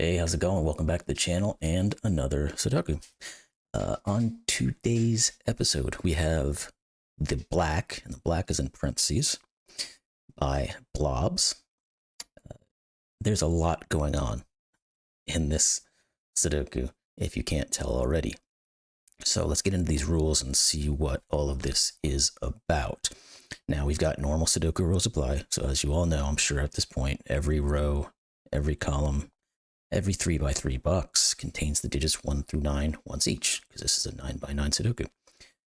Hey, how's it going? Welcome back to the channel and another Sudoku. On today's episode, we have the black, and the black is in parentheses, by Blobz. There's a lot going on in this Sudoku, if you can't tell already. So let's get into these rules and see what all of this is about. Now, we've got normal Sudoku rules apply. So as you all know, I'm sure at this point, every row, every column, every 3x3 box contains the digits 1 through 9 once each, because this is a 9x9 Sudoku.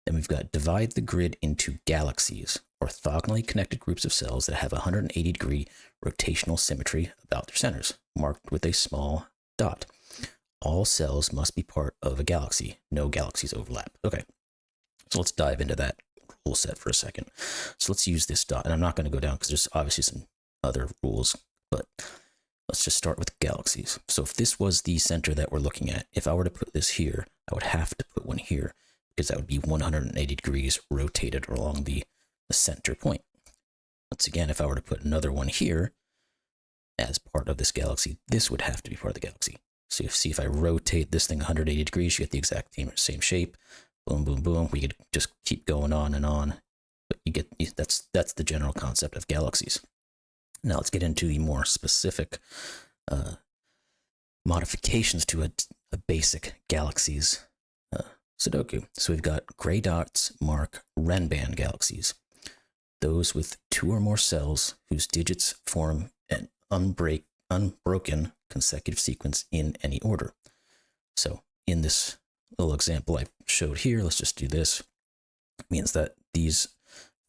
Then we've got divide the grid into galaxies, orthogonally connected groups of cells that have 180-degree rotational symmetry about their centers, marked with a small dot. All cells must be part of a galaxy. No galaxies overlap. Okay, so let's dive into that rule set for a second. So let's use this dot, and I'm not going to go down because there's obviously some other rules, but let's just start with galaxies. So if this was the center that we're looking at, if I were to put this here, I would have to put one here because that would be 180 degrees rotated along the center point. Once again, if I were to put another one here as part of this galaxy, this would have to be part of the galaxy. So you see if I rotate this thing 180 degrees, you get the exact same shape. Boom, boom, boom. We could just keep going on and on. But you get that's the general concept of galaxies. Now let's get into the more specific modifications to a basic galaxies Sudoku. So we've got gray dots mark renban galaxies, those with 2 or more cells whose digits form an unbroken consecutive sequence in any order. So in this little example I showed here, let's just do this. It means that these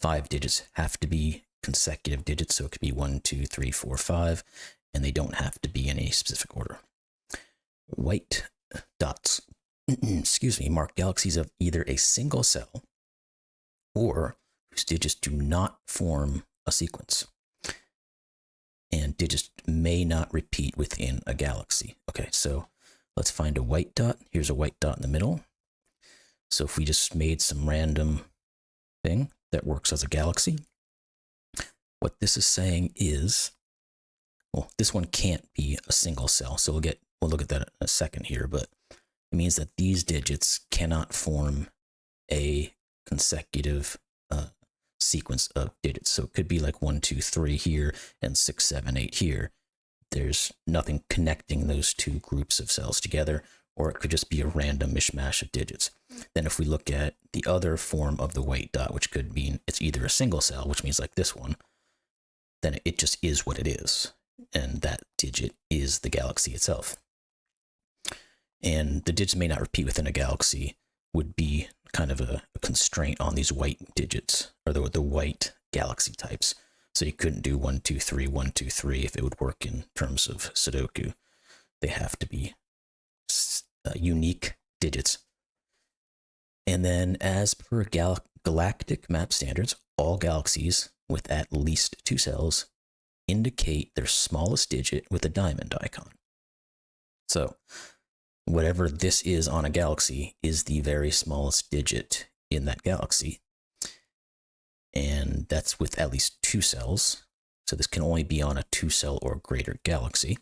5 digits have to be consecutive digits, so it could be 1, 2, 3, 4, 5, and they don't have to be in any specific order. White dots, excuse me, mark galaxies of either a single cell or whose digits do not form a sequence, and digits may not repeat within a galaxy. Okay, so let's find a white dot. Here's a white dot in the middle. So if we just made some random thing that works as a galaxy, what this is saying is, well, this one can't be a single cell. So we'll look at that in a second here, but it means that these digits cannot form a consecutive sequence of digits. So it could be like 1, 2, 3 here and 6, 7, 8 here. There's nothing connecting those two groups of cells together, or it could just be a random mishmash of digits. Then if we look at the other form of the white dot, which could mean it's either a single cell, which means like this one, then it just is what it is. And that digit is the galaxy itself. And the digits may not repeat within a galaxy would be kind of a constraint on these white digits, or the white galaxy types. So you couldn't do 1, 2, 3, 1, 2, 3 if it would work in terms of Sudoku. They have to be unique digits. And then as per Galactic Map Standards, all galaxies with at least 2 cells indicate their smallest digit with a diamond icon. So whatever this is on a galaxy is the very smallest digit in that galaxy. And that's with at least 2 cells. So this can only be on a 2-cell or greater galaxy.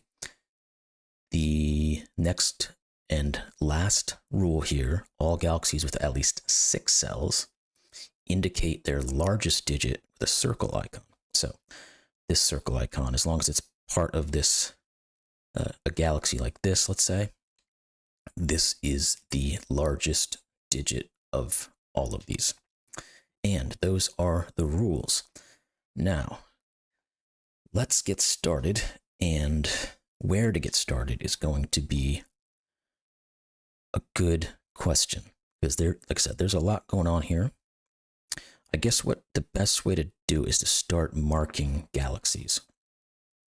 The next and last rule here, all galaxies with at least 6 cells indicate their largest digit with a circle icon. So this circle icon, as long as it's part of this, a galaxy like this, let's say, this is the largest digit of all of these. And those are the rules. Now, let's get started, and where to get started is going to be a good question, because like I said, there's a lot going on here. I guess what the best way to do is to start marking galaxies.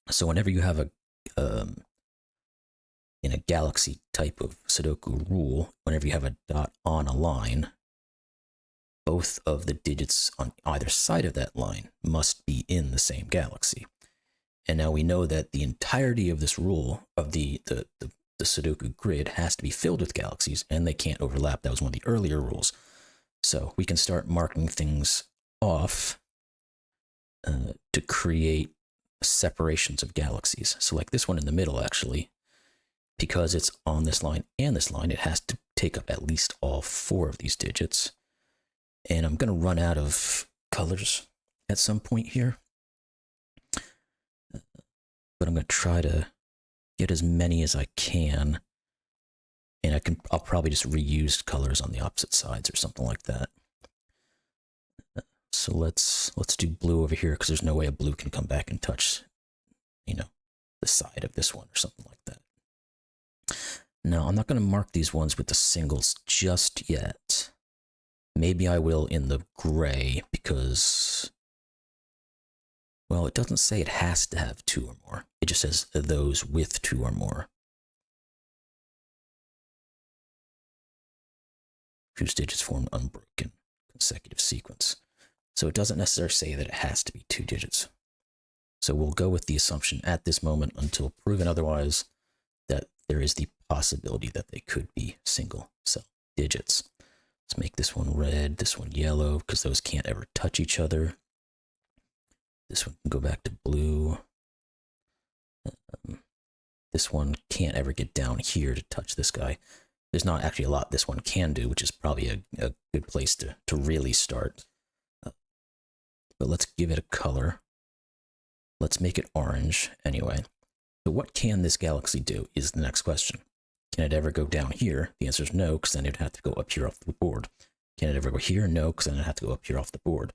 So whenever you have in a galaxy type of Sudoku rule, whenever you have a dot on a line, both of the digits on either side of that line must be in the same galaxy. And now we know that the entirety of this rule of the Sudoku grid has to be filled with galaxies, and they can't overlap. That was one of the earlier rules. So we can start marking things off to create separations of galaxies. So like this one in the middle, actually, because it's on this line and this line, it has to take up at least all 4 of these digits. And I'm going to run out of colors at some point here. But I'm going to try to get as many as I can. And I'll probably just reuse colors on the opposite sides or something like that. So let's do blue over here, because there's no way a blue can come back and touch, you know, the side of this one or something like that. Now, I'm not going to mark these ones with the singles just yet. Maybe I will in the gray, because, well, it doesn't say it has to have 2 or more. It just says those with 2 or more, whose digits form an unbroken consecutive sequence. So it doesn't necessarily say that it has to be 2 digits. So we'll go with the assumption at this moment, until proven otherwise, that there is the possibility that they could be single cell digits. Let's make this one red, this one yellow, because those can't ever touch each other. This one can go back to blue. This one can't ever get down here to touch this guy. There's not actually a lot this one can do, which is probably a good place to really start. But let's give it a color. Let's make it orange anyway. So what can this galaxy do is the next question. Can it ever go down here? The answer is no, because then it would have to go up here off the board. Can it ever go here? No, because then it would have to go up here off the board.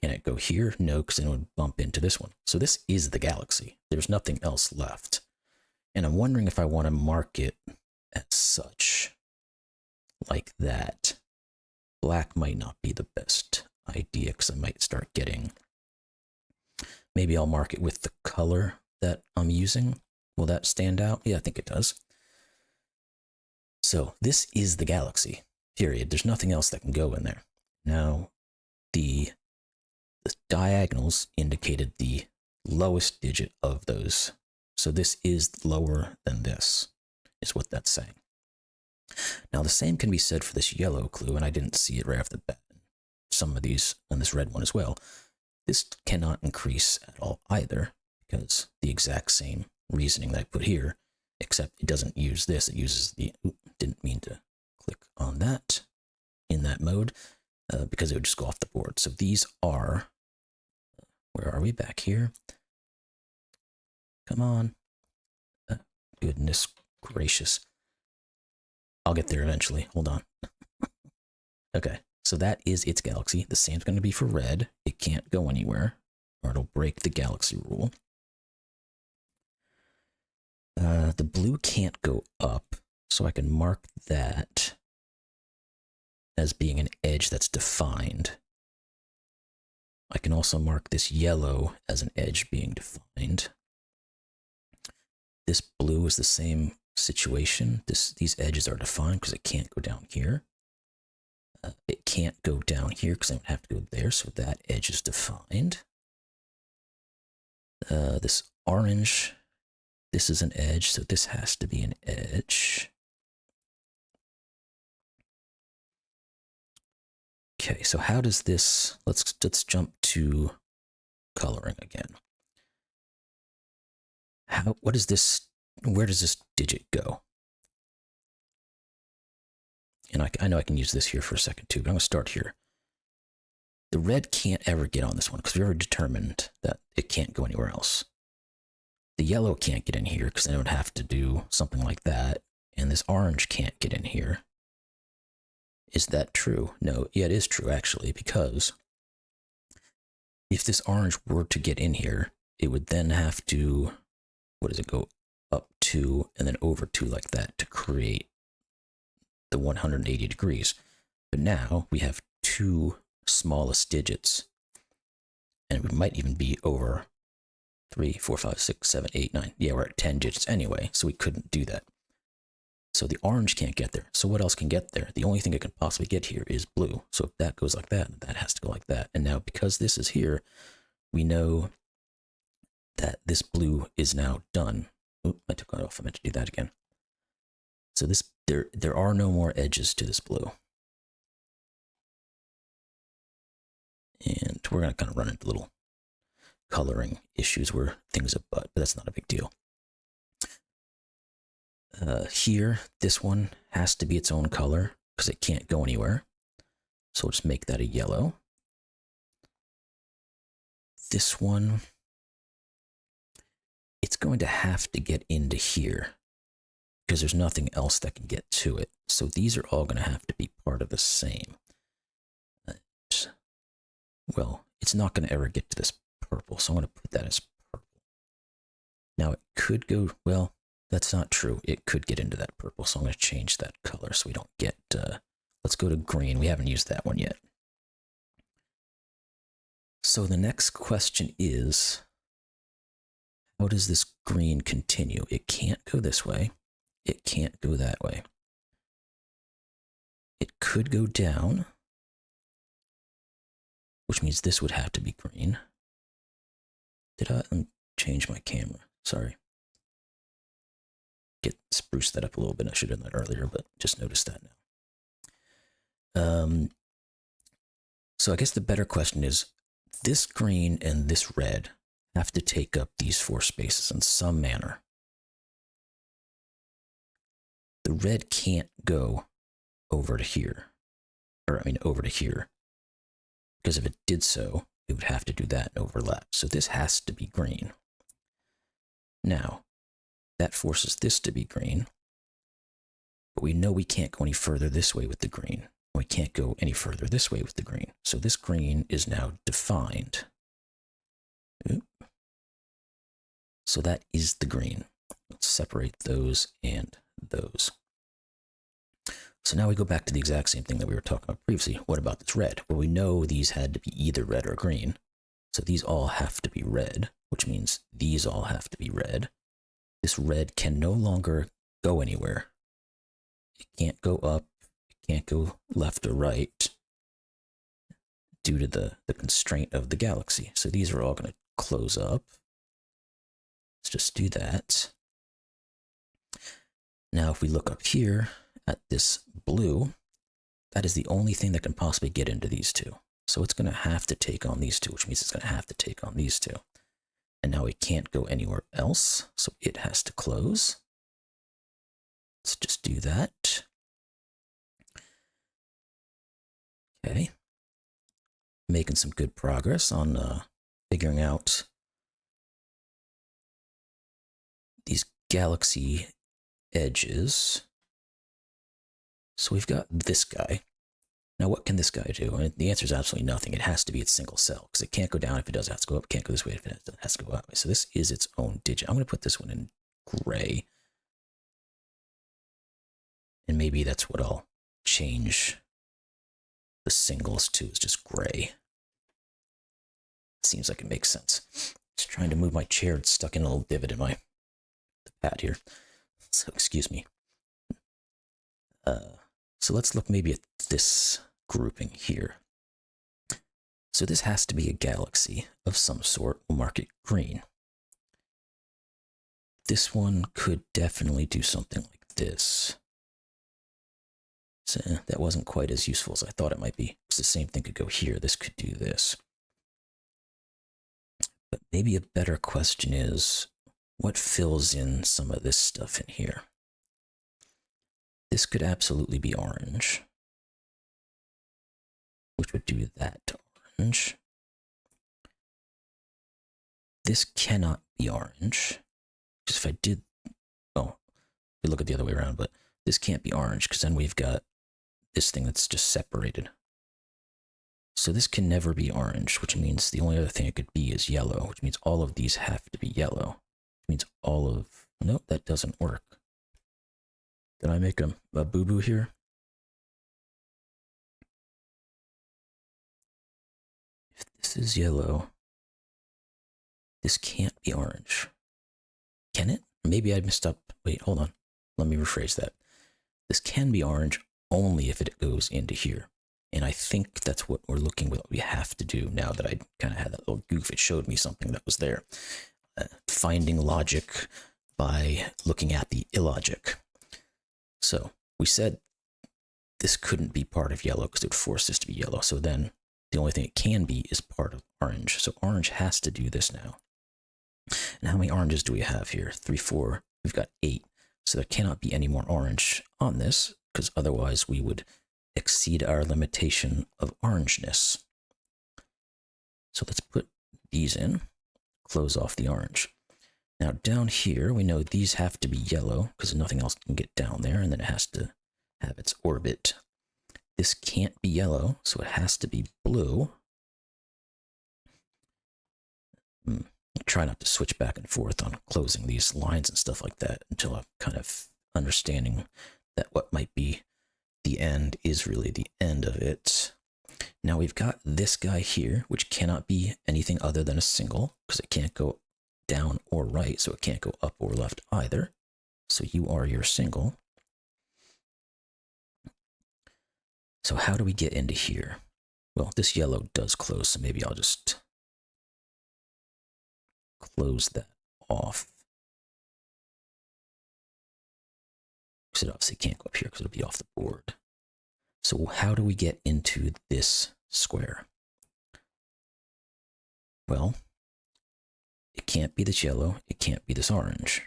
Can it go here? No, because then it would bump into this one. So this is the galaxy. There's nothing else left. And I'm wondering if I want to mark it as such, like that. Black might not be the best idea, because I might start getting... Maybe I'll mark it with the color that I'm using. Will that stand out? Yeah, I think it does. So this is the galaxy, period. There's nothing else that can go in there. Now, the diagonals indicated the lowest digit of those. So this is lower than this, is what that's saying. Now, the same can be said for this yellow clue, and I didn't see it right off the bat. Some of these, and this red one as well. This cannot increase at all either, because the exact same reasoning that I put here, except it doesn't use this. It uses the, didn't mean to click on that in that mode, because it would just go off the board. So these are, where are we? Back here? Come on. Goodness gracious. I'll get there eventually. Hold on. Okay, so that is its galaxy. The same's going to be for red. It can't go anywhere, or it'll break the galaxy rule. The blue can't go up, so I can mark that as being an edge that's defined. I can also mark this yellow as an edge being defined. This blue is the same situation. These edges are defined because it can't go down here. It can't go down here because I would have to go there, so that edge is defined. This orange, this is an edge, so this has to be an edge. Okay, so how does this, let's jump to coloring again. What is this, where does this digit go? And I know I can use this here for a second too, but I'm going to start here. The red can't ever get on this one because we already determined that it can't go anywhere else. The yellow can't get in here because then it would have to do something like that. And this orange can't get in here. Is that true? No, yeah, it is true actually, because if this orange were to get in here, it would then have to, what does it go up to and then over to like that to create the 180 degrees. But now we have 2 smallest digits, and we might even be over 3, 4, 5, 6, 7, 8, 9. Yeah, we're at 10 digits anyway, so we couldn't do that. So the orange can't get there. So what else can get there? The only thing it can possibly get here is blue. So if that goes like that, that has to go like that. And now because this is here, we know that this blue is now done. Oh, I took that off. I meant to do that again. So this, there are no more edges to this blue. And we're going to kind of run into little coloring issues where things abut, but that's not a big deal. Here, this one has to be its own color because it can't go anywhere. So we'll just make that a yellow. This one, it's going to have to get into here because there's nothing else that can get to it. So these are all going to have to be part of the same. Well, it's not going to ever get to this purple, so I'm going to put that as purple. Now it could go, well, that's not true. It could get into that purple, so I'm going to change that color so we don't get, let's go to green. We haven't used that one yet. So the next question is, how does this green continue? It can't go this way. It can't go that way. It could go down, which means this would have to be green. Did I change my camera? Sorry. Spruce that up a little bit. I should have done that earlier, but just noticed that now. So I guess the better question is, this green and this red have to take up these 4 spaces in some manner. The red can't go over to here, or I mean over to here, because if it did so, it would have to do that and overlap. So this has to be green. Now, that forces this to be green, but we know we can't go any further this way with the green. We can't go any further this way with the green. So this green is now defined. Oop. So that is the green. Let's separate those and those. So now we go back to the exact same thing that we were talking about previously. What about this red? Well, we know these had to be either red or green. So these all have to be red, which means these all have to be red. This red can no longer go anywhere. It can't go up, it can't go left or right due to the constraint of the galaxy. So these are all going to close up. Let's just do that. Now if we look up here at this blue, that is the only thing that can possibly get into these two. So it's going to have to take on these two, which means it's going to have to take on these two. And now it can't go anywhere else, so it has to close. Let's just do that. Okay. Making some good progress on figuring out these galaxy edges. So we've got this guy. Now what can this guy do? And the answer is absolutely nothing. It has to be its single cell, because it can't go down if it does. It has to go up. It can't go this way if it has to go that way. So this is its own digit. I'm going to put this one in gray. And maybe that's what I'll change the singles to, is just gray. Seems like it makes sense. Just trying to move my chair. It's stuck in a little divot in the pad here. So excuse me. So let's look maybe at this grouping here. So this has to be a galaxy of some sort. We'll mark it green. This one could definitely do something like this. So that wasn't quite as useful as I thought it might be. Because the same thing could go here. This could do this. But maybe a better question is, what fills in some of this stuff in here? This could absolutely be orange, which would do that to orange. This cannot be orange, because if I did, oh, we look at the other way around, but this can't be orange, because then we've got this thing that's just separated. So this can never be orange, which means the only other thing it could be is yellow, which means all of these have to be yellow. Which means all of, nope, that doesn't work. Did I make a boo-boo here? If this is yellow, this can't be orange. Can it? Maybe I messed up. Wait, hold on. Let me rephrase that. This can be orange only if it goes into here. And I think that's what we're looking with. What we have to do now that I kind of had that little goof. It showed me something that was there. Finding logic by looking at the illogic. So we said this couldn't be part of yellow because it would force this to be yellow. So then the only thing it can be is part of orange. So orange has to do this now. And how many oranges do we have here? 3, 4. We've got 8. So there cannot be any more orange on this, because otherwise we would exceed our limitation of orangeness. So let's put these in, close off the orange. Now down here, we know these have to be yellow, because nothing else can get down there, and then it has to have its orbit. This can't be yellow, so it has to be blue. Try not to switch back and forth on closing these lines and stuff like that until I'm kind of understanding that what might be the end is really the end of it. Now we've got this guy here, which cannot be anything other than a single, because it can't go down or right, so it can't go up or left either. So you are your single. So how do we get into here? Well, this yellow does close, so maybe I'll just close that off. Because it obviously can't go up here because it'll be off the board. So how do we get into this square? Well, it can't be this yellow, it can't be this orange.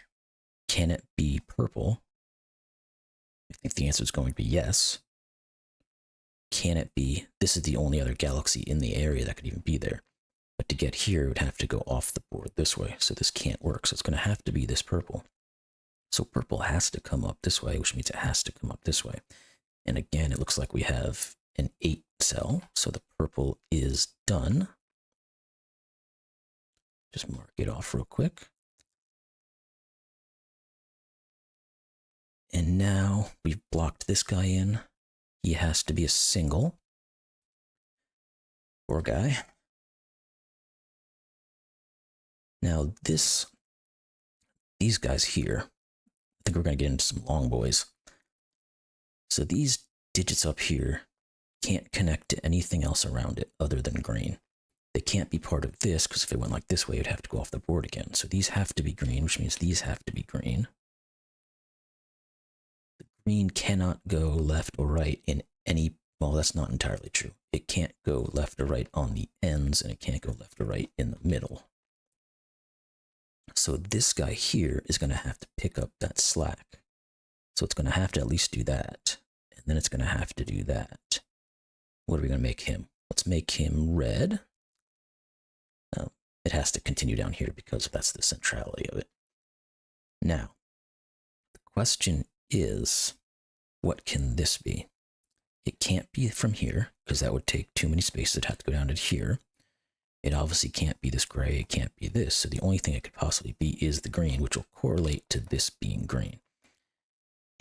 Can it be purple? I think the answer is going to be yes. Can it be, this is the only other galaxy in the area that could even be there. But to get here, it would have to go off the board this way, so this can't work. So it's going to have to be this purple. So purple has to come up this way, which means it has to come up this way. And again, it looks like we have an 8 cell, so the purple is done. Just mark it off real quick. And now we've blocked this guy in. He has to be a single. Poor guy. Now these guys here, I think we're going to get into some long boys. So these digits up here can't connect to anything else around it other than green. They can't be part of this, because if it went like this way, it'd have to go off the board again. So these have to be green, which means these have to be green. The green cannot go left or right in any, well, that's not entirely true. It can't go left or right on the ends, and it can't go left or right in the middle. So this guy here is going to have to pick up that slack. So it's going to have to at least do that. And then it's going to have to do that. What are we going to make him? Let's make him red. It has to continue down here because that's the centrality of it. Now, the question is, what can this be? It can't be from here, because that would take too many spaces. It'd have to go down to here. It obviously can't be this gray, it can't be this. So the only thing it could possibly be is the green, which will correlate to this being green.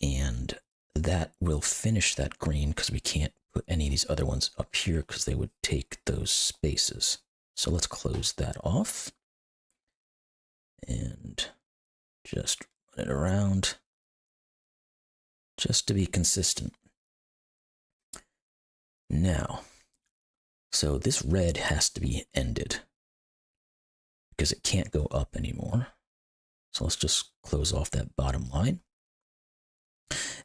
And that will finish that green, because we can't put any of these other ones up here because they would take those spaces. So let's close that off and just run it around just to be consistent. Now, so this red has to be ended because it can't go up anymore. So let's just close off that bottom line.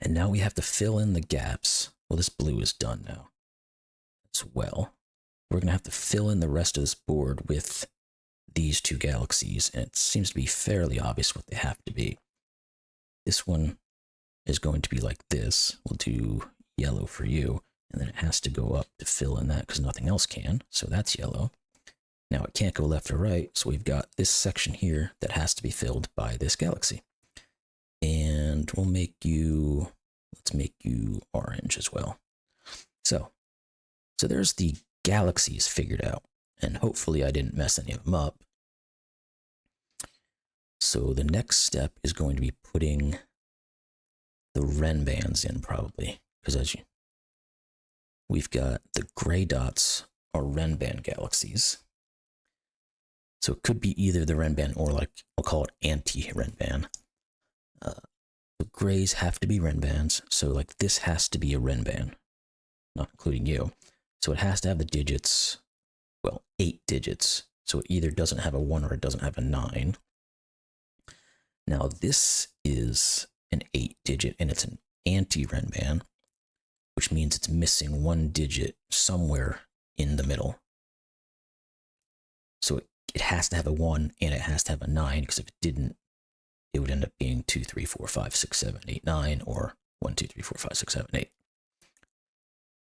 And now we have to fill in the gaps. Well, this blue is done now as well. We're going to have to fill in the rest of this board with these two galaxies, and it seems to be fairly obvious what they have to be. This one is going to be like this. We'll do yellow for you, and then it has to go up to fill in that because nothing else can, so that's yellow. Now it can't go left or right, so we've got this section here that has to be filled by this galaxy. And we'll make you, let's make you orange as well. So there's the galaxies figured out, and hopefully I didn't mess any of them up. So the next step is going to be putting the renbans in, probably, because we've got the gray dots are renban galaxies. So it could be either the renban or, like, I'll call it anti-renban. The grays have to be renbans, so like this has to be a renban, not including you. So it has to have the digits, well, 8 digits. So it either doesn't have a 1 or it doesn't have a 9. Now this is an 8-digit, and it's an anti-renban, which means it's missing 1 digit somewhere in the middle. So it has to have a 1 and it has to have a 9, because if it didn't, it would end up being 2, 3, 4, 5, 6, 7, 8, 9, or 1, 2, 3, 4, 5, 6, 7, 8.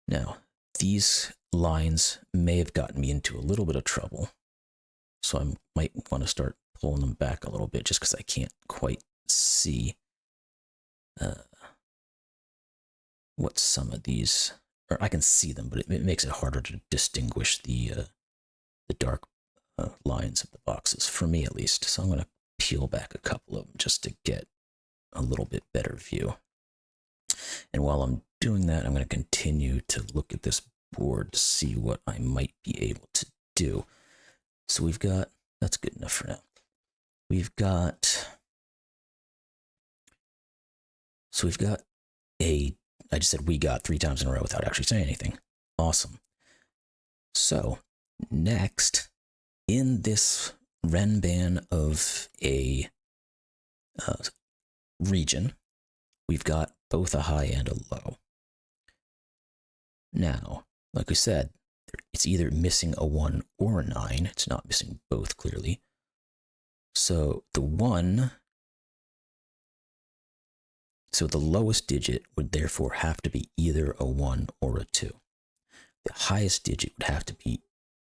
Now, these lines may have gotten me into a little bit of trouble, so I might want to start pulling them back a little bit just because I can't quite see what some of these, or I can see them, but it makes it harder to distinguish the dark lines of the boxes, for me at least. So I'm going to peel back a couple of them just to get a little bit better view. And while I'm doing that, I'm going to continue to look at this board to see what I might be able to do. So we've got, that's good enough for now. We've got I just said we got 3 times in a row without actually saying anything. Awesome. So next, in this renban of a region, we've got both a high and a low. Now, like we said, it's either missing a 1 or a 9. It's not missing both, clearly. So the lowest digit would therefore have to be either a 1 or a 2. The highest digit would have to be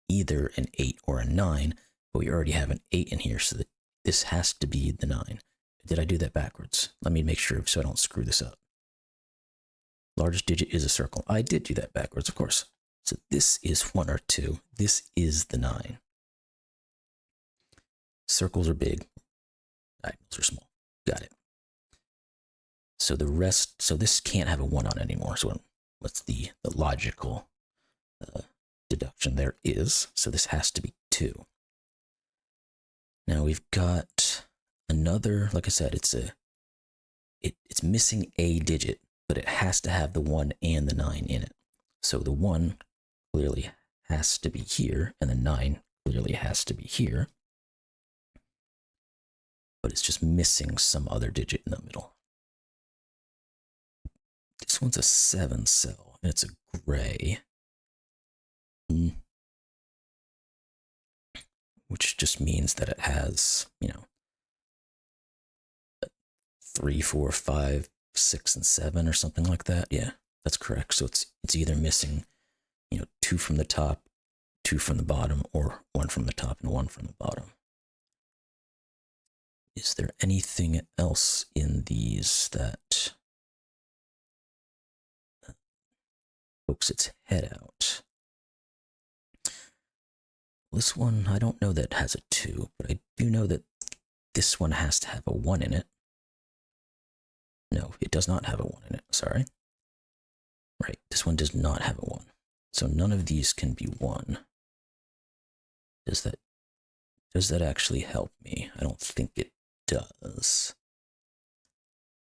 either an 8 or a 9, but we already have an 8 in here, so that this has to be the 9. Did I do that backwards? Let me make sure so I don't screw this up. Largest digit is a circle. I did do that backwards, of course. So this is 1 or 2. This is the 9. Circles are big. Diagonals are small. Got it. So the rest, so this can't have a 1 on anymore. So what's the logical deduction there is? So this has to be 2. Now we've got another, like I said, it's missing a digit, but it has to have the 1 and the 9 in it. So the 1 clearly has to be here, and the 9 clearly has to be here. But it's just missing some other digit in the middle. This one's a 7 cell, and it's a gray. Which just means that it has, 3, 4, 5, 6, and 7 or something like that. Yeah, that's correct. So it's either missing, 2 from the top, 2 from the bottom, or 1 from the top and 1 from the bottom. Is there anything else in these that pokes its head out? This one, I don't know that it has a 2, but I do know that this one has to have a 1 in it. No, it does not have a 1 in it, sorry. Right, this one does not have a 1. So none of these can be 1. Does that actually help me? I don't think it does.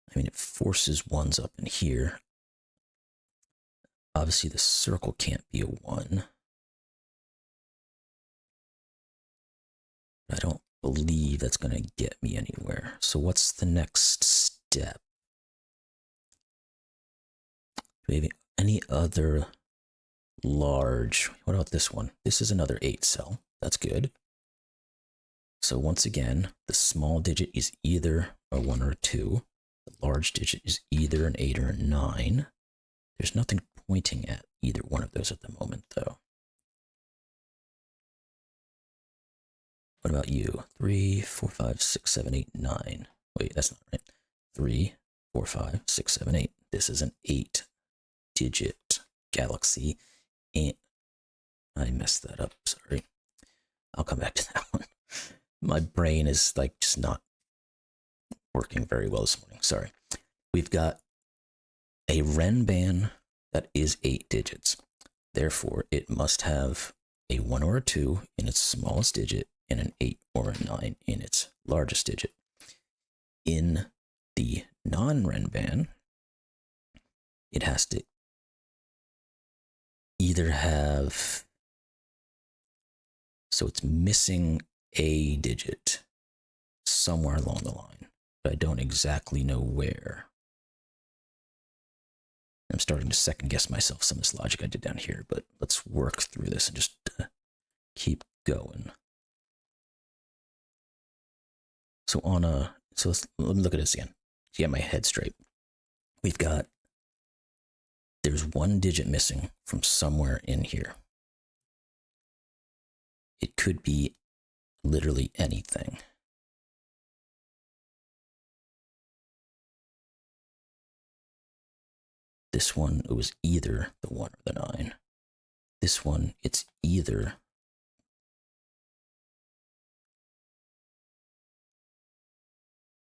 I mean, it forces 1s up in here. Obviously, the circle can't be a 1. I don't believe that's going to get me anywhere. So what's the next step? Do we have any other large? What about this one? This is another 8 cell. That's good. So once again, the small digit is either a 1 or a 2. The large digit is either an 8 or a 9. There's nothing pointing at either one of those at the moment, though. What about you? 3, 4, 5, 6, 7, 8, 9. Wait, that's not right. 3, 4, 5, 6, 7, 8. This is an 8-digit galaxy. And I messed that up, sorry. I'll come back to that one. My brain is just not working very well this morning, sorry. We've got a renban that is 8 digits. Therefore, it must have a 1 or a 2 in its smallest digit and an 8 or a 9 in its largest digit. In the non-renban, it has to either have, so it's missing a digit somewhere along the line, but I don't exactly know where. I'm starting to second guess myself some of this logic I did down here, but let's work through this and just keep going. So on a So let me look at this again to get my head straight. We've got, there's one digit missing from somewhere in here. It could be literally anything. This one, it was either the 1 or the 9. This one, it's either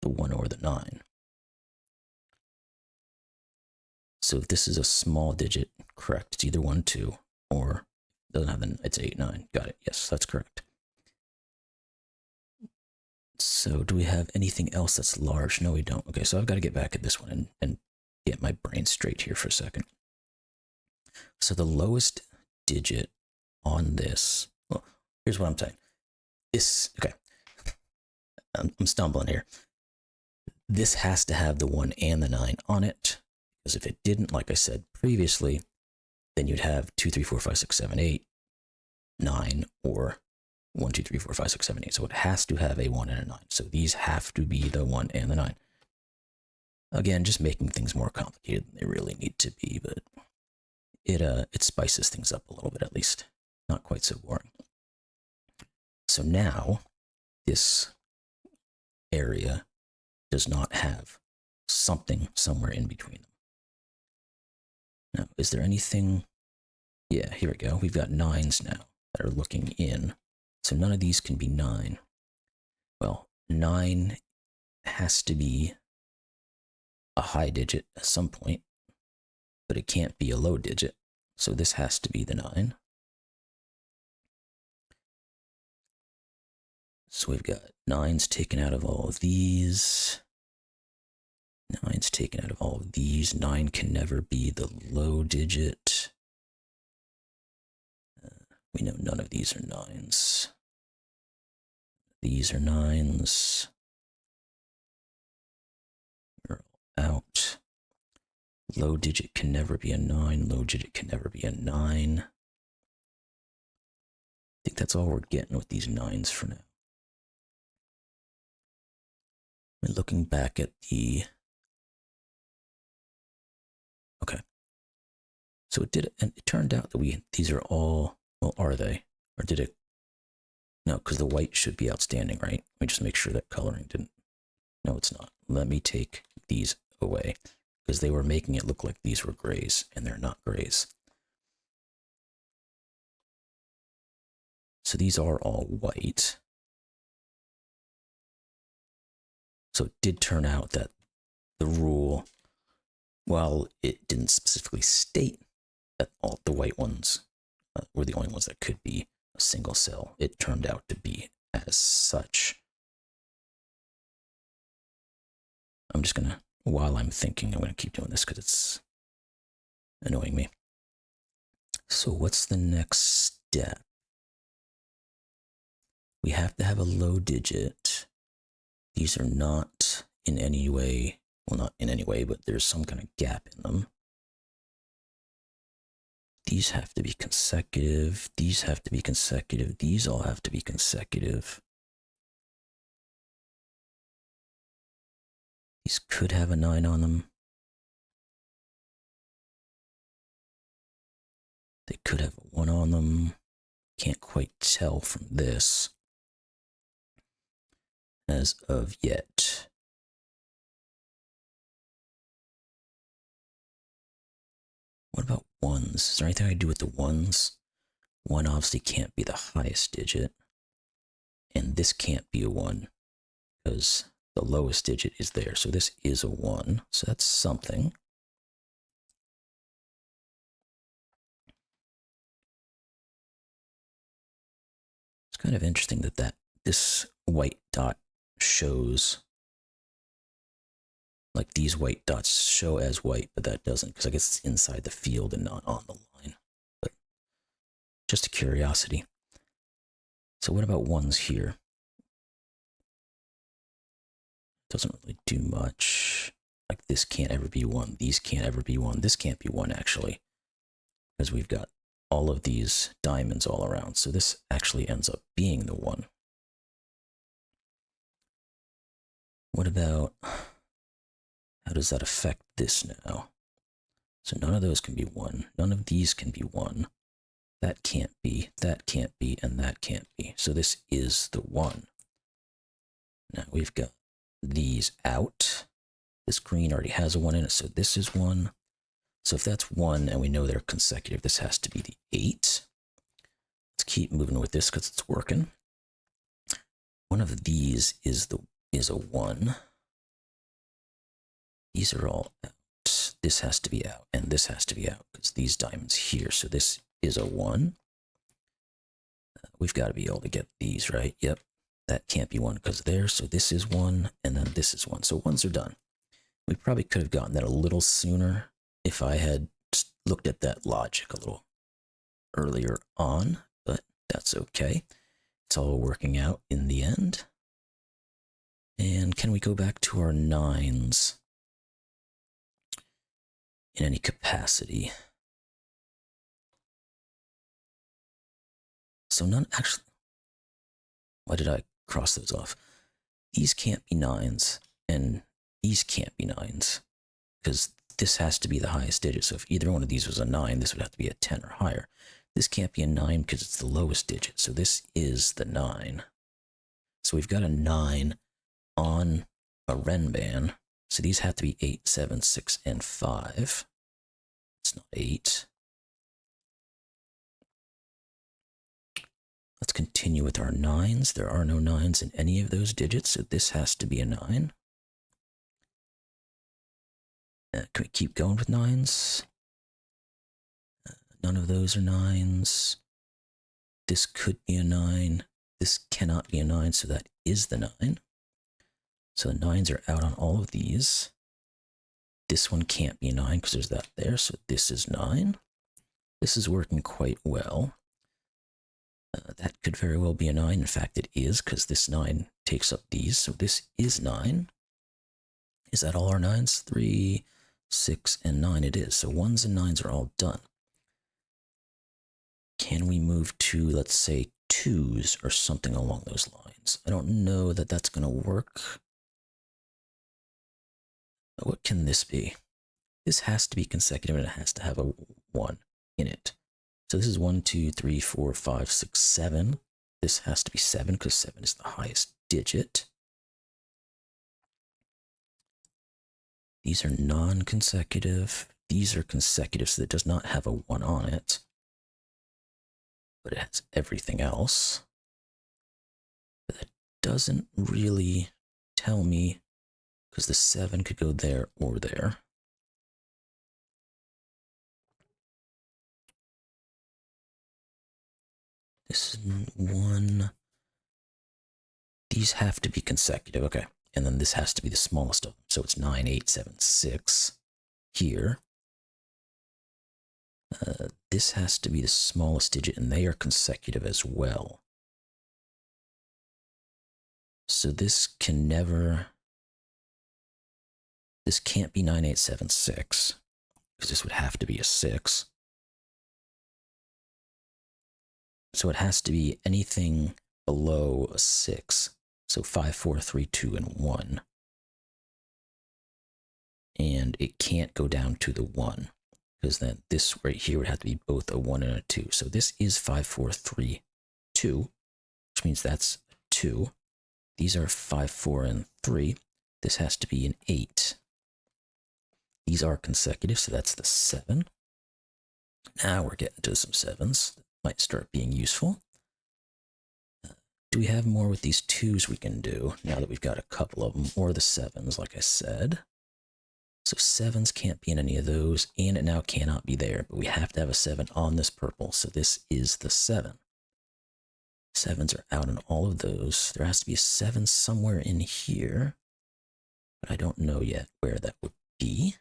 the 1 or the 9. So if this is a small digit, correct. It's either 1, 2, or doesn't have an, it's 8, 9. Got it. Yes, that's correct. So do we have anything else that's large? No, we don't. Okay, so I've got to get back at this one and get my brain straight here for a second. So the lowest digit on this, well, here's what I'm saying. This, okay, I'm stumbling here. This has to have the 1 and the 9 on it, because if it didn't, like I said previously, then you'd have 2, 3, 4, 5, 6, 7, 8, 9, or 1, 2, 3, 4, 5, 6, 7, 8. So it has to have a 1 and a 9. So these have to be the 1 and the 9. Again, just making things more complicated than they really need to be, but it spices things up a little bit at least. Not quite so boring. So now this area does not have something somewhere in between them. Now, is there anything? Yeah, here we go. We've got 9s now that are looking in. So none of these can be 9. Well, 9 has to be a high digit at some point, but it can't be a low digit. So this has to be the 9. So we've got 9s taken out of all of these. 9's taken out of all of these. 9 can never be the low digit. We know none of these are 9s. These are 9s. You're out. Low digit can never be a 9. Low digit can never be a 9. I think that's all we're getting with these 9s for now. And looking back at the... Okay. So it did, and it turned out that these are all, well, are they? Or did it? No, because the white should be outstanding, right? Let me just make sure that coloring didn't. No, it's not. Let me take these away, because they were making it look like these were grays, and they're not grays. So these are all white. So it did turn out that the rule, while it didn't specifically state that all the white ones were the only ones that could be a single cell, it turned out to be as such. I'm just gonna, while I'm thinking, I'm gonna keep doing this because it's annoying me. So what's the next step? We have to have a low digit. These are not in any way, well, not in any way, but there's some kind of gap in them. These have to be consecutive. These have to be consecutive. These all have to be consecutive. These could have a 9 on them. They could have a 1 on them. Can't quite tell from this as of yet. What about 1s? Is there anything I can do with the 1s? 1 obviously can't be the highest digit. And this can't be a 1 because the lowest digit is there. So this is a 1. So that's something. It's kind of interesting that this white dot shows, like these white dots show as white, but that doesn't, because I guess it's inside the field and not on the line. But just a curiosity. So what about 1s here? Doesn't really do much. Like this can't ever be 1. These can't ever be 1. This can't be 1 actually, because we've got all of these diamonds all around. So this actually ends up being the 1. What about, how does that affect this now? So none of those can be 1. None of these can be 1. That can't be, and that can't be. So this is the 1. Now we've got these out. This green already has a 1 in it, so this is 1. So if that's 1 and we know they're consecutive, this has to be the 8. Let's keep moving with this because it's working. One of these is a 1. These are all out. This has to be out, and this has to be out because these diamonds here. So this is a 1. We've got to be able to get these, right? Yep. That can't be 1 because there. So this is 1, and then this is 1. So 1s are done. We probably could have gotten that a little sooner if I had looked at that logic a little earlier on, but that's okay. It's all working out in the end. And can we go back to our 9s in any capacity? So none, actually, why did I cross those off? These can't be 9s, and these can't be 9s, because this has to be the highest digit. So if either one of these was a 9, this would have to be a 10 or higher. This can't be a 9 because it's the lowest digit. So this is the 9. So we've got a 9 on a renban. So these have to be 8, 7, 6, and 5. It's not 8. Let's continue with our 9s. There are no 9s in any of those digits, so this has to be a 9. Can we keep going with 9s? None of those are 9s. This could be a 9. This cannot be a 9, so that is the 9. So the 9s are out on all of these. This one can't be a 9 because there's that there, so this is 9. This is working quite well. That could very well be a 9. In fact, it is, because this 9 takes up these, so this is 9. Is that all our 9s? 3, 6, and 9 it is. So 1s and 9s are all done. Can we move to, let's say, 2s or something along those lines? I don't know that that's going to work. What can this be? This has to be consecutive, and it has to have a 1 in it. So this is 1, 2, 3, 4, 5, 6, 7. This has to be 7 because 7 is the highest digit. These are non-consecutive. These are consecutive, so it does not have a 1 on it. But it has everything else. But that doesn't really tell me, because the 7 could go there or there. This is 1. These have to be consecutive, okay. And then this has to be the smallest of them. So it's 9, 8, 7, 6 here. This has to be the smallest digit, and they are consecutive as well. So this can never... This can't be 9, 8, 7, 6, because this would have to be a 6. So it has to be anything below a 6. So 5, 4, 3, 2, and 1. And it can't go down to the 1, because then this right here would have to be both a 1 and a 2. So this is 5, 4, 3, 2, which means that's 2. These are 5, 4, and 3. This has to be an 8. These are consecutive, so that's the 7. Now we're getting to some 7s that might start being useful. Do we have more with these 2s we can do, now that we've got a couple of them, or the 7s, like I said? So 7s can't be in any of those, and it now cannot be there, but we have to have a 7 on this purple, so this is the 7. 7s are out on all of those. There has to be a 7 somewhere in here, but I don't know yet where that would be.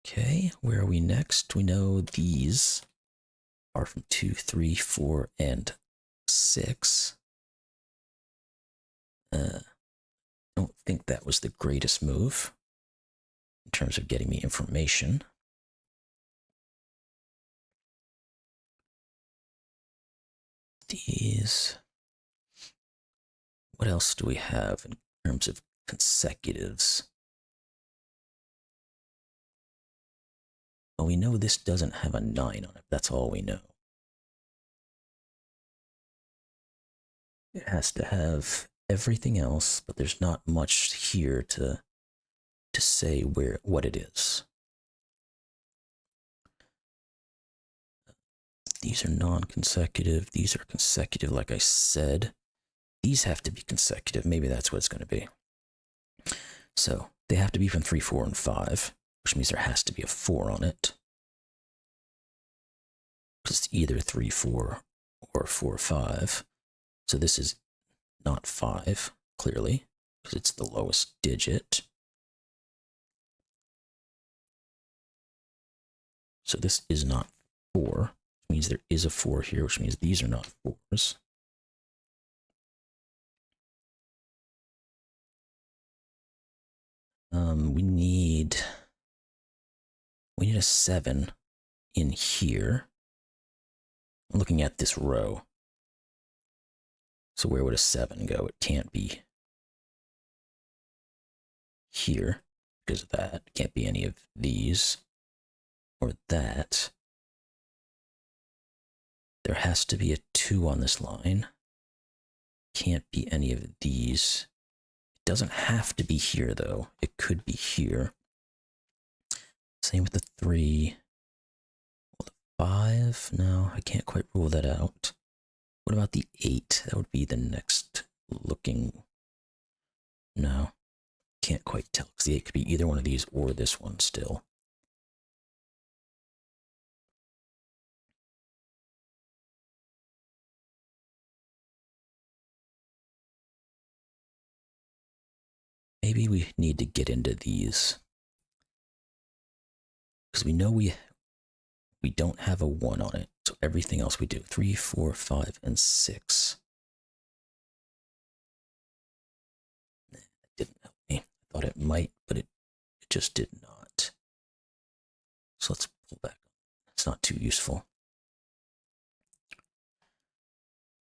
Okay, where are we next? We know these are from 2, 3, 4, and 6. I don't think that was the greatest move in terms of getting me information. These What else do we have in terms of consecutives? Well, we know this doesn't have a 9 on it. That's all we know. It has to have everything else, but there's not much here to say what it is. These are non-consecutive. These are consecutive, like I said. These have to be consecutive. Maybe that's what it's going to be. So they have to be from 3, 4, and 5, which means there has to be a 4 on it. Because it's either 3, 4, or 4, 5. So this is not 5, clearly, because it's the lowest digit. So this is not 4, which means there is a 4 here, which means these are not 4s. We need a 7 in here. I'm looking at this row. So where would a 7 go? It can't be here because of that. It can't be any of these or that. There has to be a 2 on this line. Can't be any of these. It doesn't have to be here, though. It could be here. Same with the 3. Well, the 5? No, I can't quite rule that out. What about the 8? That would be the next looking. No, can't quite tell, because the 8 could be either one of these or this one still. Maybe we need to get into these. Because we know we don't have a 1 on it. So everything else we do. 3, 4, 5, and 6. That didn't help me. I thought it might, but it just did not. So let's pull back. It's not too useful.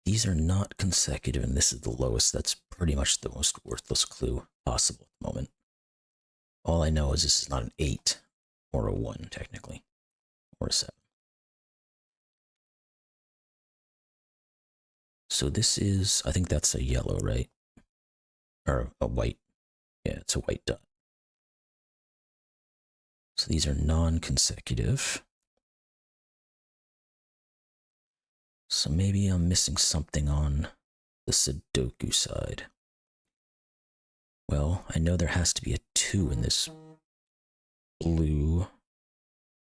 These are not consecutive, and this is the lowest. That's pretty much the most worthless clue possible at the moment. All I know is this is not an 8 or a 1, technically, or a 7. So this is, I think that's a yellow, right? Or a white. Yeah, it's a white dot. So these are non-consecutive. So maybe I'm missing something on the Sudoku side. Well, I know there has to be a 2 in this blue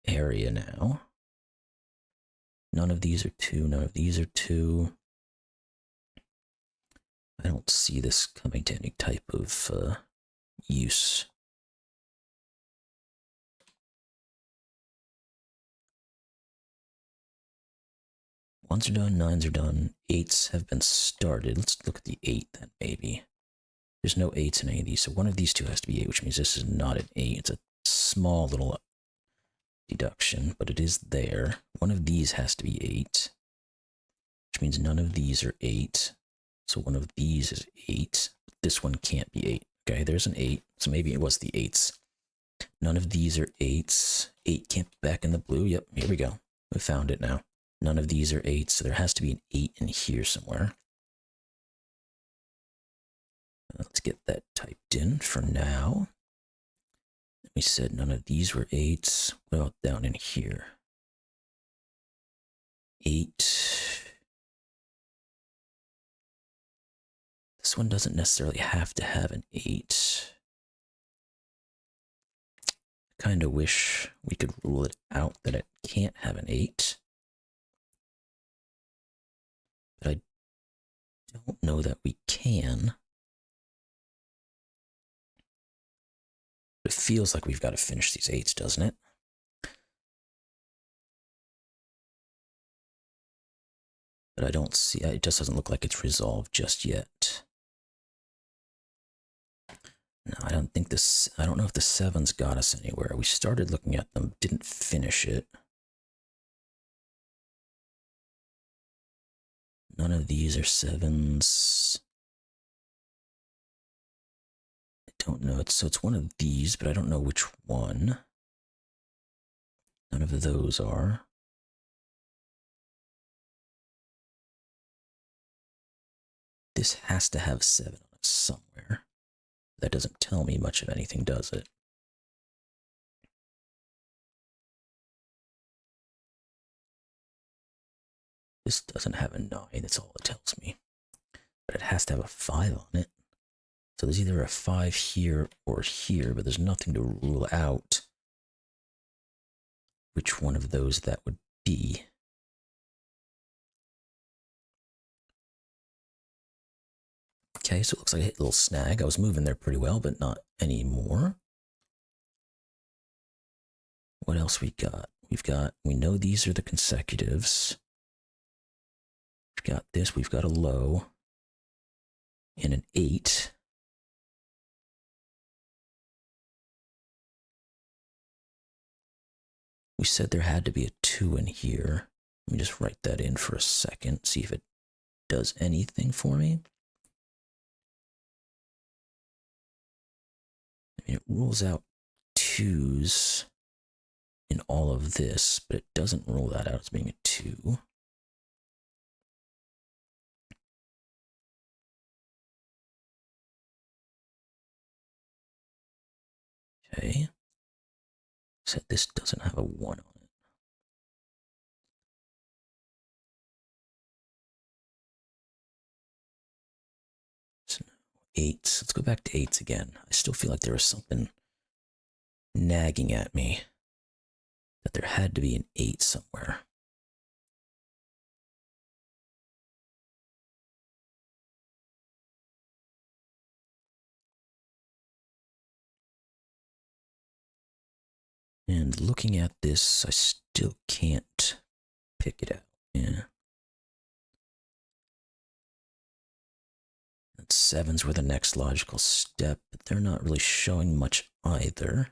area now. None of these are 2, none of these are 2. I don't see this coming to any type of use. Ones are done, 9s are done, 8s have been started. Let's look at the 8 then, maybe. There's no 8s in any of these, so one of these two has to be 8, which means this is not an 8. It's a small little deduction, but it is there. One of these has to be 8, which means none of these are 8. So one of these is 8. This one can't be 8. Okay, there's an 8, so maybe it was the 8s. None of these are 8s. 8 can't be back in the blue. Yep, here we go. We found it now. None of these are 8s, so there has to be an 8 in here somewhere. Let's get that typed in for now. We said none of these were 8s. What about down in here? 8. This one doesn't necessarily have to have an 8. I kind of wish we could rule it out that it can't have an 8. But I don't know that we can. But it feels like we've got to finish these 8s, doesn't it? But I don't see, it just doesn't look like it's resolved just yet. No, I don't think this, I don't know if the 7s got us anywhere. We started looking at them, didn't finish it. None of these are 7s. don't know. So it's one of these, but I don't know which one. None of those are. This has to have 7 on it somewhere. That doesn't tell me much of anything, does it? This doesn't have a 9, that's all it tells me. But it has to have a 5 on it. So there's either a 5 here or here, but there's nothing to rule out which one of those that would be. Okay, so it looks like I hit a little snag. I was moving there pretty well, but not anymore. What else we got? We know these are the consecutives. We've got this, we've got a low, and an 8. We said there had to be a 2 in here. Let me just write that in for a second, see if it does anything for me. I mean, it rules out 2s in all of this, but it doesn't rule that out as being a 2. Okay. Said this doesn't have a 1 on it. So 8s. Let's go back to 8s again. I still feel like there was something nagging at me. That there had to be an 8 somewhere. And looking at this, I still can't pick it out. Yeah. And 7s were the next logical step, but they're not really showing much either.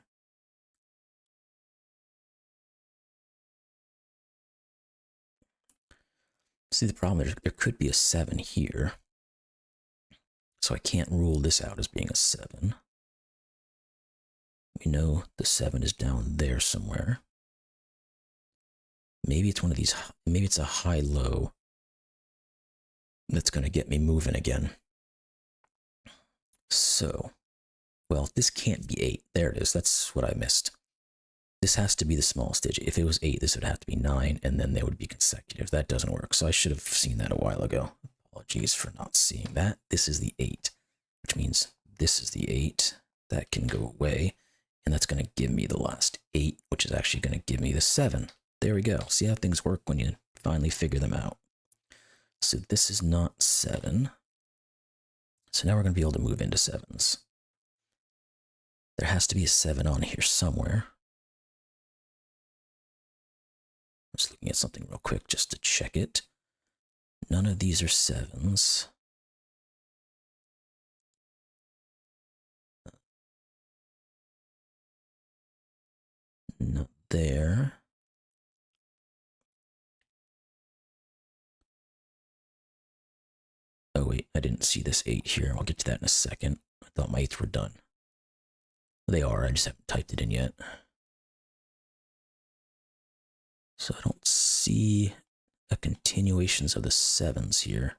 See, the problem is there could be a 7 here. So I can't rule this out as being a 7. We know the 7 is down there somewhere. Maybe it's one of these, maybe it's a high-low that's going to get me moving again. So, well, this can't be 8. There it is. That's what I missed. This has to be the smallest digit. If it was 8, this would have to be 9, and then they would be consecutive. That doesn't work. So I should have seen that a while ago. Apologies for not seeing that. This is the 8, which means this is the 8. That can go away, and that's going to give me the last 8, which is actually going to give me the 7. There we go. See how things work when you finally figure them out. So this is not 7. So now we're going to be able to move into 7s. There has to be a 7 on here somewhere. I'm just looking at something real quick just to check it. None of these are 7s. Not there. Oh wait, I didn't see this 8 here. I'll get to that in a second. I thought my 8s were done. They are, I just haven't typed it in yet. So I don't see a continuations of the 7s here.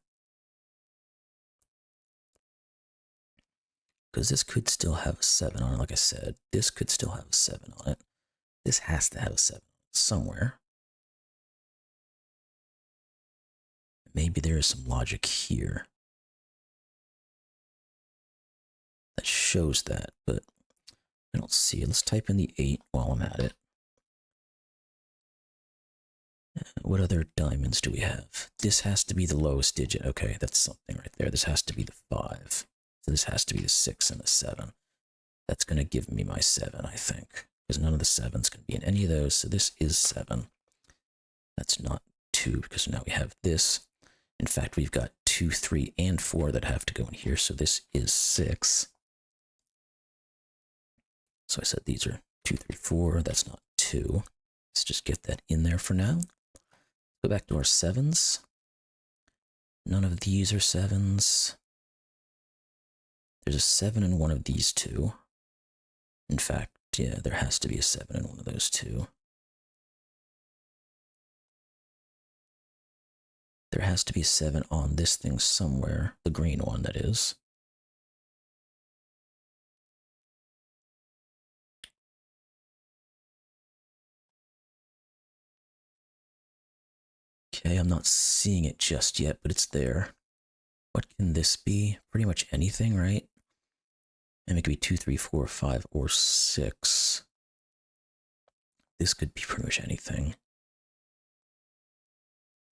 Because this could still have a 7 on it, like I said. This could still have a 7 on it. This has to have a 7 somewhere. Maybe there is some logic here that shows that, but I don't see it. Let's type in the 8 while I'm at it. What other diamonds do we have? This has to be the lowest digit. Okay, that's something right there. This has to be the 5. So this has to be the 6 and the 7. That's going to give me my 7, I think. Because none of the 7's going to be in any of those. So this is 7. That's not 2 because now we have this. In fact, we've got 2, 3, and 4 that have to go in here. So this is 6. So I said these are 2, 3, 4. That's not 2. Let's just get that in there for now. Go back to our 7s. None of these are 7s. There's a 7 in one of these two. In fact, yeah, there has to be a 7 in one of those two. There has to be a 7 on this thing somewhere, the green one, that is. Okay, I'm not seeing it just yet, but it's there. What can this be? Pretty much anything, right? And it could be 2, 3, 4, 5, or 6. This could be pretty much anything.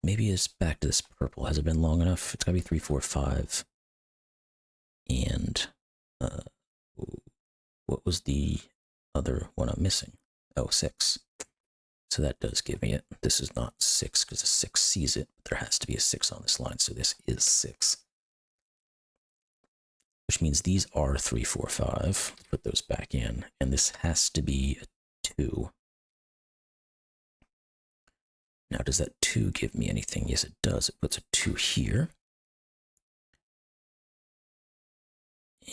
Maybe it's back to this purple. Has it been long enough? It's gotta be 3, 4, 5. And what was the other one I'm missing? Oh, 6. So that does give me it. This is not 6 because a 6 sees it, but there has to be a 6 on this line, so this is 6. Which means these are 3, 4, 5. Put those back in, and this has to be a 2. Now, does that 2 give me anything? Yes, it does. It puts a 2 here.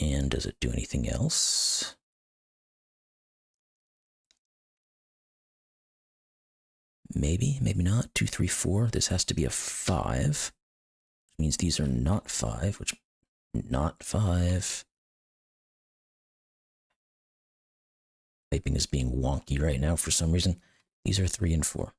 And does it do anything else? Maybe, maybe not. 2, 3, 4. This has to be a 5. Which means these are not 5, which not 5. Typing is being wonky right now for some reason. These are 3 and 4.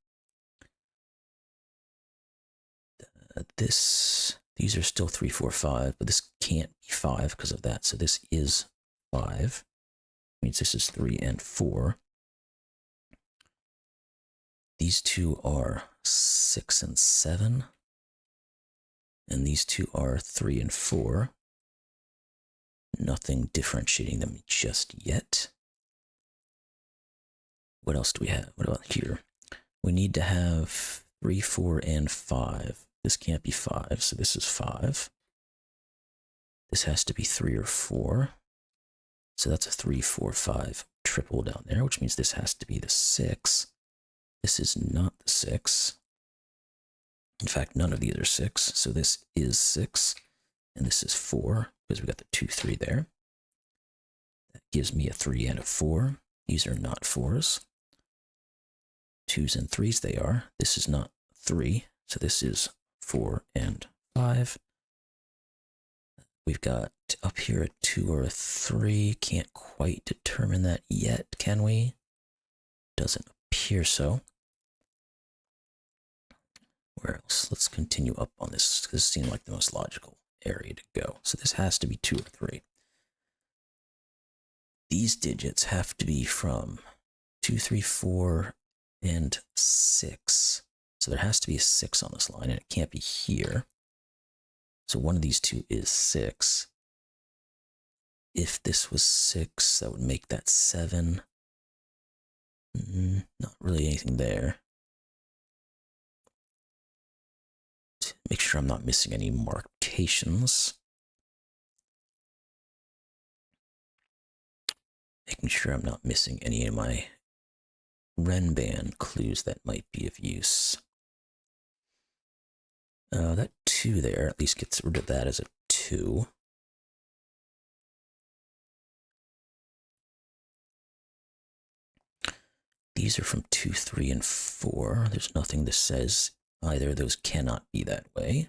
These are still 3, 4, 5, but this can't be 5 because of that. So this is 5. Means this is 3 and 4. These two are 6 and 7. And these two are 3 and 4. Nothing differentiating them just yet. What else do we have? What about here? We need to have 3, 4, and 5. This can't be 5, so this is 5. This has to be 3 or 4. So that's a 3, 4, 5 triple down there, which means this has to be the 6. This is not the 6. In fact, none of these are 6, so this is 6. And this is 4, because we got the 2, 3 there. That gives me a 3 and a 4. These are not 4s. 2s and 3s they are. This is not 3, so this is 4 and 5. We've got up here a 2 or a 3. Can't quite determine that yet, can we? Doesn't appear so. Where else? Let's continue up on this. This seemed like the most logical area to go. So this has to be 2 or 3. These digits have to be from 2, 3, 4, and 6. So there has to be a 6 on this line, and it can't be here. So one of these two is 6. If this was 6, that would make that 7. Not really anything there. Make sure I'm not missing any markations. Making sure I'm not missing any of my renban clues that might be of use. That 2 there at least gets rid of that as a 2. These are from 2, 3, and 4. There's nothing that says either of those cannot be that way.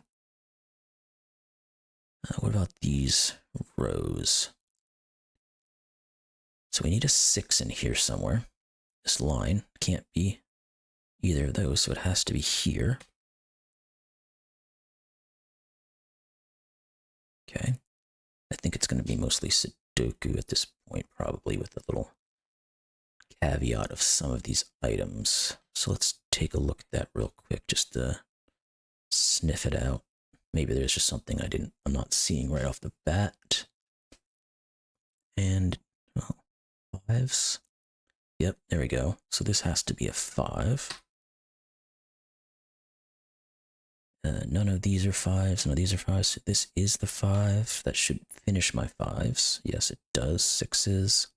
What about these rows? So we need a 6 in here somewhere. This line can't be either of those, so it has to be here. Okay. I think it's going to be mostly Sudoku at this point, probably with a little caveat of some of these items. So let's take a look at that real quick, just to sniff it out. Maybe there's just something I'm not seeing right off the bat. And, oh, 5s. Yep, there we go. So this has to be a 5. None of these are 5s, none of these are 5s. This is the 5. That should finish my 5s. Yes, it does. 6s.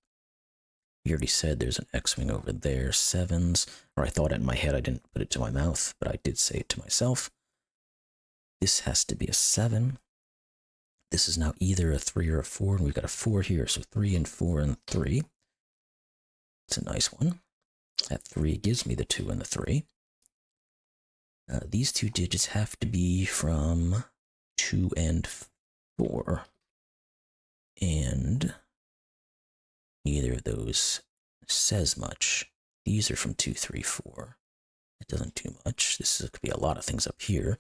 We already said there's an X-wing over there. 7s. Or I thought it in my head. I didn't put it to my mouth, but I did say it to myself. This has to be a 7. This is now either a 3 or a 4, and we've got a 4 here, so 3 and 4 and 3. It's a nice one. That 3 gives me the 2 and the 3. These two digits have to be from 2 and 4. And neither of those says much. These are from 2, 3, 4. It doesn't do much. This could be a lot of things up here.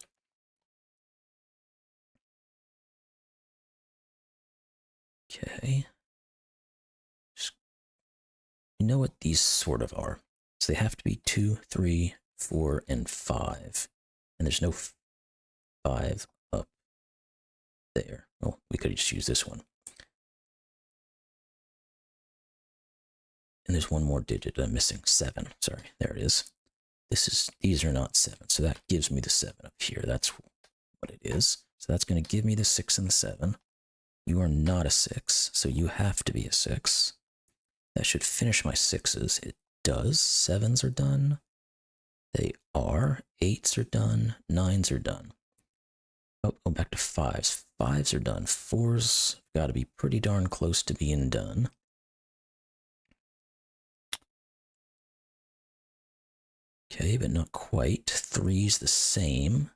Okay. You know what these sort of are. So they have to be 2, 3, 4, and 5. And there's no 5 up there. Oh, we could just use this one. And there's one more digit I'm missing. 7. Sorry, there it is. These are not 7. So that gives me the 7 up here. That's what it is. So that's going to give me the 6 and the 7. You are not a 6, so you have to be a 6. That should finish my 6s. It does. 7s are done. They are. 8s are done. 9s are done. Oh, go back to 5s. 5s are done. 4s got to be pretty darn close to being done. Okay, but not quite. 3's the same.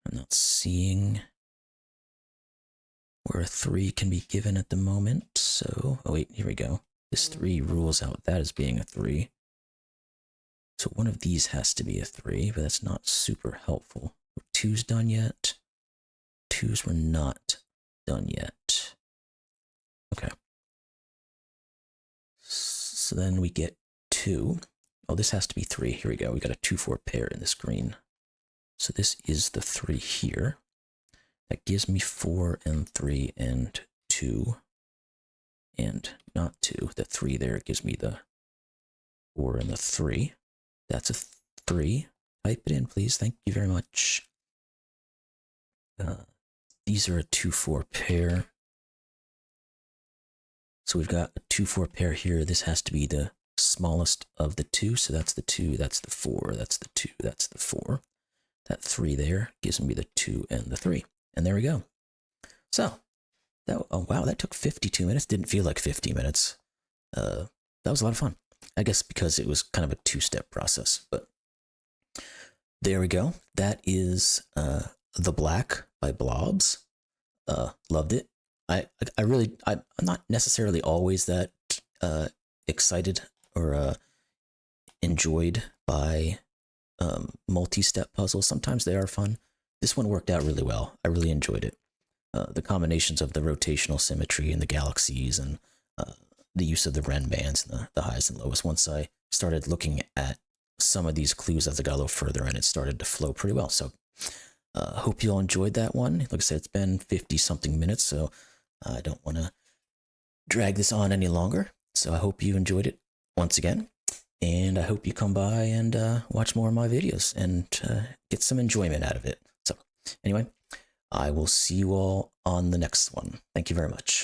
I'm not seeing where a 3 can be given at the moment, so... Oh wait, here we go. This 3 rules out that as being a 3. So one of these has to be a 3, but that's not super helpful. Were 2's done yet? 2's were not done yet. Okay. So then we get 2. Oh, this has to be 3. Here we go. We got a 2-4 pair in this green. So this is the 3 here. That gives me 4 and 3 and 2. And not 2. The 3 there gives me the 4 and the 3. That's a 3. Type it in, please. Thank you very much. These are a 2-4 pair. So we've got a 2-4 pair here. This has to be the smallest of the 2. So that's the 2, that's the 4, that's the 2, that's the 4. That 3 there gives me the 2 and the 3. And there we go. So, oh wow, that took 52 minutes. Didn't feel like 50 minutes. That was a lot of fun. I guess because it was kind of a 2-step process. But there we go. That is The Black by Blobz. Loved it. I'm not necessarily always that excited or enjoyed by multi-step puzzles. Sometimes they are fun. This one worked out really well. I really enjoyed it. The combinations of the rotational symmetry and the galaxies and the use of the renbans and the highs and lows. Once I started looking at some of these clues as I got a little further in, it started to flow pretty well. So hope you all enjoyed that one. Like I said, it's been 50-something minutes, so I don't want to drag this on any longer. So I hope you enjoyed it once again. And I hope you come by and watch more of my videos and get some enjoyment out of it. So anyway, I will see you all on the next one. Thank you very much.